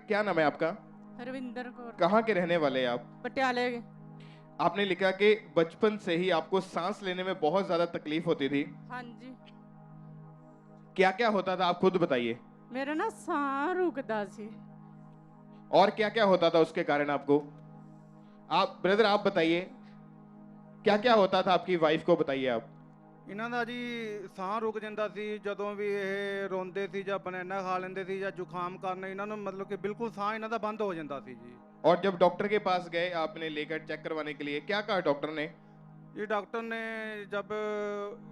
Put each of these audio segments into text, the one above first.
क्या नाम है आपका? रविंदर कौर। कहाँ के रहने वाले हैं आप? पटियाले के। आपने लिखा कि बचपन से ही आपको सांस लेने में बहुत ज्यादा तकलीफ होती थी। हाँ जी, क्या क्या होता था आप खुद बताइए। मेरा ना साह रुकदा सी। और क्या क्या होता था उसके कारण आपको? आप ब्रदर आप बताइए, क्या क्या होता था आपकी वाइफ को, बताइए आप। ਇਹਨਾਂ ਦਾ ਜੀ ਸਾਹ ਰੁਕ ਜਾਂਦਾ ਸੀ ਜਦੋਂ ਵੀ ਇਹ ਰੋਂਦੇ ਸੀ ਜਾਂ ਬਨਾਨਾ ਖਾ ਲੈਂਦੇ ਸੀ ਜਾਂ ਜ਼ੁਕਾਮ ਕਰਨ ਇਹਨਾਂ ਨੂੰ ਮਤਲਬ ਕਿ ਬਿਲਕੁਲ ਸਾਹ ਇਹਨਾਂ ਦਾ ਬੰਦ ਹੋ ਜਾਂਦਾ ਸੀ ਜੀ। और जब डॉक्टर के पास गए आपने लेकर चेक करवाने के लिए, क्या कहा डॉक्टर ने? ਜੀ ਡਾਕਟਰ ਨੇ ਜਬ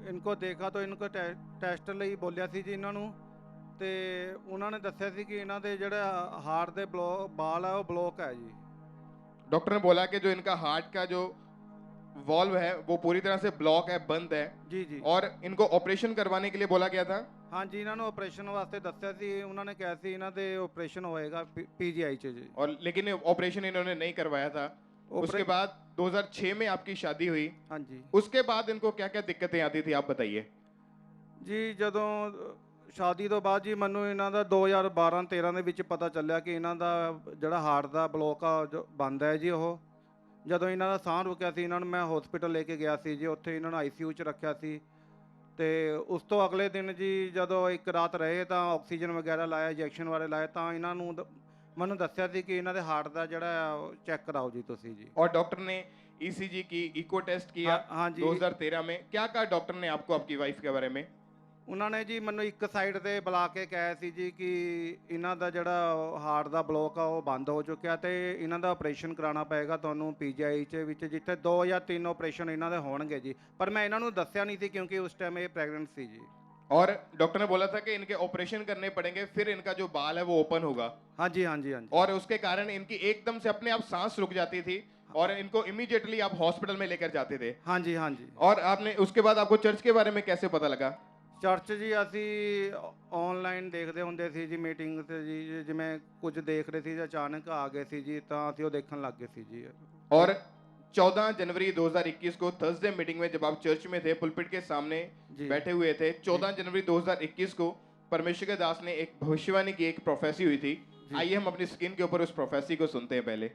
ਇਨਕੋ ਦੇਖਾ ਤਾਂ ਇਨਕੋ ਟੈਸਟ ਲਈ ਬੋਲਿਆ ਸੀ ਜੀ ਇਹਨਾਂ ਨੂੰ ਤੇ ਉਹਨਾਂ ਨੇ ਦੱਸਿਆ ਸੀ ਕਿ ਇਹਨਾਂ ਦੇ ਜਿਹੜਾ ਹਾਰਟ ਦੇ ਬਾਲ ਆ ਉਹ ਬਲੋਕ ਹੈ ਜੀ। डॉक्टर ने बोला कि जो इनका हार्ट का जो वॉल्व है वो पूरी तरह से ब्लॉक है, बंद है, ਜੀ ਜੀ और इनको ऑपरेशन करवाने के लिए बोला गया था। ਹਾਂਜੀ ਇਹਨਾਂ ਨੂੰ ਆਪਰੇਸ਼ਨ ਵਾਸਤੇ ਦੱਸਿਆ ਸੀ ਉਹਨਾਂ ਨੇ ਕਿਹਾ ਸੀ ਇਹਨਾਂ ਦੇ ਆਪਰੇਸ਼ਨ ਹੋਏਗਾ ਪੀਜੀਆਈ 'ਚ ਜੀ। और लेकिन ऑपरेशन इन्होंने नहीं करवाया था। उसके बाद 2006 में आपकी शादी हुई। ਹਾਂਜੀ उसके बाद इनको क्या क्या दिक्कतें आती थी आप बताइए। ਜੀ ਜਦੋਂ ਸ਼ਾਦੀ ਤੋਂ ਬਾਅਦ ਜੀ ਮੈਨੂੰ ਇਹਨਾਂ ਦਾ 2012-13 ਦੇ ਵਿੱਚ ਪਤਾ ਚੱਲਿਆ ਕਿ ਇਹਨਾਂ ਦਾ ਜਿਹੜਾ ਹਾਰਟ ਦਾ ਬਲੋਕ ਆ ਜੋ ਬੰਦ ਹੈ ਜੀ। ਉਹ ਜਦੋਂ ਇਹਨਾਂ ਦਾ ਸਾਹ ਰੁਕਿਆ ਸੀ ਇਹਨਾਂ ਨੂੰ ਮੈਂ ਹਸਪੀਟਲ ਲੈ ਕੇ ਗਿਆ ਸੀ ਜੀ। ਉੱਥੇ ਇਹਨਾਂ ਨੂੰ ਆਈਸੀਯੂ 'ਚ ਰੱਖਿਆ ਸੀ ਤੇ ਉਸ ਤੋਂ ਅਗਲੇ ਦਿਨ ਜੀ ਜਦੋਂ ਇੱਕ ਰਾਤ ਰਹੇ ਤਾਂ ਆਕਸੀਜਨ ਵਗੈਰਾ ਲਾਇਆ, ਇੰਜੈਕਸ਼ਨ ਵਾਲੇ ਲਾਏ ਤਾਂ ਇਹਨਾਂ ਨੂੰ ਮੈਨੂੰ ਦੱਸਿਆ ਸੀ ਕਿ ਇਹਨਾਂ ਦੇ ਹਾਰਟ ਦਾ ਜਿਹੜਾ ਚੈੱਕ ਕਰਾਓ ਜੀ ਤੁਸੀਂ ਜੀ। और डॉक्टर ने ईसीजी की, इको टेस्ट किया। हाँ जी। 2013 में क्या कहा डॉक्टर ने आपको आपकी वाइफ के बारे में? ਉਹਨਾਂ ਨੇ ਜੀ ਮੈਨੂੰ ਇੱਕ ਸਾਈਡ ਤੇ ਬੁਲਾ ਕੇ ਕਿਹਾ ਸੀ ਜੀ ਕਿ ਇਹਨਾਂ ਦਾ ਜਿਹੜਾ ਹਾਰਟ ਦਾ ਬਲੋਕ ਆ ਉਹ ਬੰਦ ਹੋ ਚੁੱਕਿਆ ਤੇ ਇਹਨਾਂ ਦਾ ਆਪਰੇਸ਼ਨ ਕਰਾਉਣਾ ਪਏਗਾ ਤੁਹਾਨੂੰ ਪੀਜੀਆਈ 'ਚ ਵਿੱਚ, ਜਿੱਥੇ 2 ਜਾਂ 3 ਆਪਰੇਸ਼ਨ ਇਹਨਾਂ ਦੇ ਹੋਣਗੇ ਜੀ। ਪਰ ਮੈਂ ਇਹਨਾਂ ਨੂੰ ਦੱਸਿਆ ਨਹੀਂ ਸੀ ਕਿਉਂਕਿ ਉਸ ਟਾਈਮ ਇਹ ਪ੍ਰੈਗਨੈਂਟ ਸੀ ਜੀ। और डॉक्टर ने बोला था कि इनके ऑपरेशन करने पड़ेंगे, फिर इनका जो बाल है वो ओपन होगा, ਹਾਂਜੀ ਹਾਂਜੀ ਹਾਂਜੀ और उसके कारण इनकी एकदम से अपने आप सांस रुक जाती थी और इनको इमीडिएटली आप हॉस्पिटल में लेकर जाते थे। ਹਾਂਜੀ ਹਾਂਜੀ। और आपने उसके बाद आपको चर्च के बारे में कैसे पता लगा? ਚਰਚ ਜੀ ਅਸੀਂ ਆਨਲਾਈਨ ਦੇਖਦੇ ਹੁੰਦੇ ਸੀ ਜੀ ਮੀਟਿੰਗ ਤੇ ਜੀ ਜਿਵੇਂ ਕੁਝ ਦੇਖ ਰਹੇ ਸੀ ਜਾਂ ਅਚਾਨਕ ਆ ਗਏ ਸੀ ਜੀ ਤਾਂ ਅਸੀਂ ਉਹ ਦੇਖਣ ਲੱਗ ਗਏ ਸੀ ਜੀ। और 14 जनवरी 2021 को थर्सडे मीटिंग में जब आप चर्च में थे, पुलपिट के सामने जी। बैठे हुए थे, 14 जनवरी 2021 को परमेश्वर के दास ने एक भविष्यवाणी की, एक प्रोफेसी हुई थी। आइए हम अपनी स्क्रीन के ऊपर उस प्रोफेसी को सुनते हैं पहले।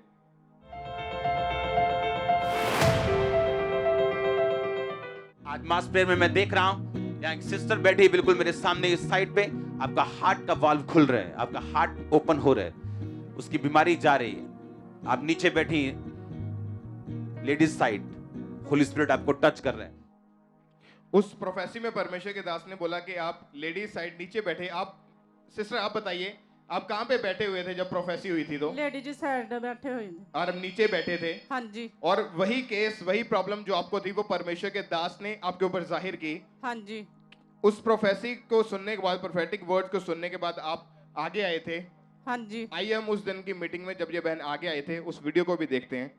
आज मास प्रेयर में मैं देख रहा हूं यहाँ एक सिस्टर बैठी है बिल्कुल मेरे सामने इस साइड पे। आपका हार्ट का वाल्व खुल रहा है, आपका हार्ट ओपन हो रहा है, उसकी बीमारी जा रही है। आप नीचे बैठी हैं लेडीज साइड, होली स्पिरिट आपको टच कर रहा है। उस प्रोफेसी में परमेश्वर के दास ने बोला कि आप लेडीज साइड नीचे बैठे। आप सिस्टर आप बताइए, आप कहाँ पे बैठे हुए थे जब प्रोफेसी हुई थी? तो लेडीज साइड बैठे हुए थे। और हम नीचे बैठे थे, हाँ जी और वही केस, वही प्रॉब्लम जो आपको थी वो परमेश्वर के दास ने आपके ऊपर जाहिर की। हाँ जी उस प्रोफेसी को सुनने के बाद, प्रोफेटिक वर्ड को सुनने के बाद आप आगे आए थे। हाँ जी। आइए हम उस दिन की मीटिंग में जब ये बहन आगे आए थे उस वीडियो को भी देखते हैं।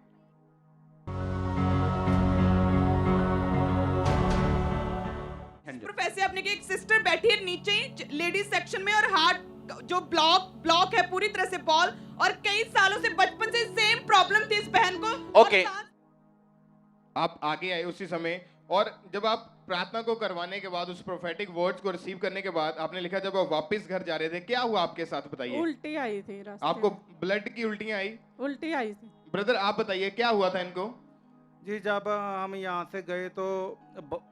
प्रोफेसर आपने की एक सिस्टर बैठी है नीचे लेडीज सेक्शन में और हार्ट जो ब्लॉक है पूरी तरह से बॉल, और कई सालों से बचपन से सेम प्रॉब्लम थी इस बहन को। ओके। आप आगे आए उसी समय, और जब आप प्रार्थना को करवाने के बाद, उस प्रोफेटिक वर्ड्स को रिसीव करने के बाद, आपने लिखा जब आप वापस घर जा रहे थे, क्या हुआ आपके साथ बताइए। उल्टी आई थी रास्ते आपको में। ब्लड की उल्टियां आई? उल्टी आई थी। ब्रदर आप बताइए क्या हुआ था इनको? जी जब हम यहाँ से गए तो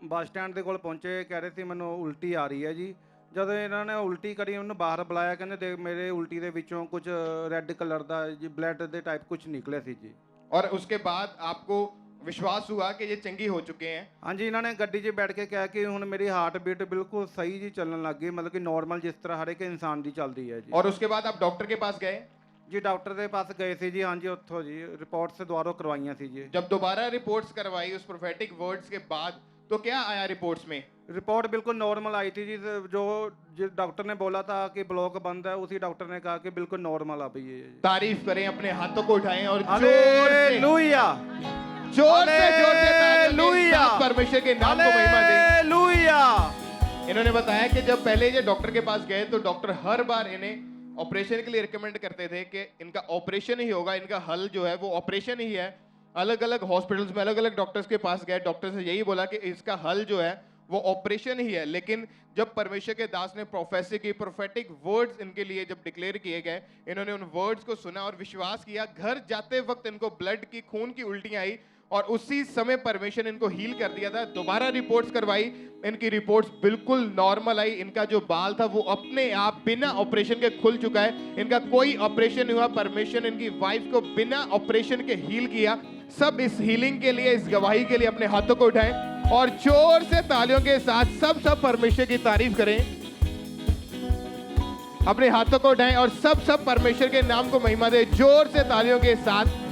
बस स्टैंड के कोल पहुँचे, कह रहे थे मैंने उल्टी आ रही है जी। जब इन्होंने उल्टी करी उन्होंने बाहर बुलाया, कहते देख मेरे उल्टी के विचों कुछ रेड कलर का जी ब्लड के टाइप कुछ निकले सी जी। और उसके बाद आपको विश्वास हुआ कि ये चंगी हो चुके हैं? हाँ जी, इन्होंने गड्डी 'ਚ बैठ के कहा कि हुण मेरी हार्ट बीट बिल्कुल सही जी चलने लग गई, मतलब कि नॉर्मल जिस तरह हर एक इंसान की चलती है जी। और उसके बाद आप डॉक्टर के पास गए? जी डॉक्टर के पास गए थे जी। हाँ जी उत्थों जी रिपोर्ट्स दोबारा करवाइयां थी जी। जब दोबारा रिपोर्ट्स करवाई उस प्रोफेटिक वर्ड्स के बाद, तो क्या आया रिपोर्ट्स में? रिपोर्ट बिल्कुल नॉर्मल आई थी जी। जो डॉक्टर ने बोला था कि ब्लॉक बंद है, उसी डॉक्टर ने कहा कि बिल्कुल नॉर्मल आ गई है। तारीफ करें, अपने हाथों को उठाएं और हालेलुया जोर से हालेलुया परमेश्वर के नाम को महिमा दें। हालेलुया। इन्होंने बताया कि जब पहले ये डॉक्टर के पास गए तो डॉक्टर हर बार इन्हें ऑपरेशन के लिए रिकमेंड करते थे कि इनका ऑपरेशन ही होगा, इनका हल जो है वो ऑपरेशन ही है। अलग अलग हॉस्पिटल्स में अलग अलग डॉक्टर्स के पास गए, डॉक्टर से यही बोला कि इसका हल जो है वो ऑपरेशन ही है। लेकिन जब परमेश्वर के दास ने प्रोफेसी की, प्रोफेटिक वर्ड्स इनके लिए जब डिक्लेयर किए गए, इन्होंने उन वर्ड्स को सुना और विश्वास किया। घर जाते वक्त इनको ब्लड की, खून की उल्टियां आई और उसी समय परमेश्वर ने इनको हील कर दिया था। दोबारा रिपोर्ट्स करवाई, इनकी रिपोर्ट्स बिल्कुल नॉर्मल आई। इनका जो बाल था वो अपने आप बिना ऑपरेशन के खुल चुका है। इनका कोई ऑपरेशन नहीं हुआ। परमेश्वर ने इनकी वाइफ को बिना ऑपरेशन के हील किया। सब इस हीलिंग के लिए, इस गवाही के लिए अपने हाथों को उठाएं और जोर से तालियों के साथ सब परमेश्वर की तारीफ करें। अपने हाथों को उठाएं और सब परमेश्वर के नाम को महिमा दें जोर से तालियों के साथ।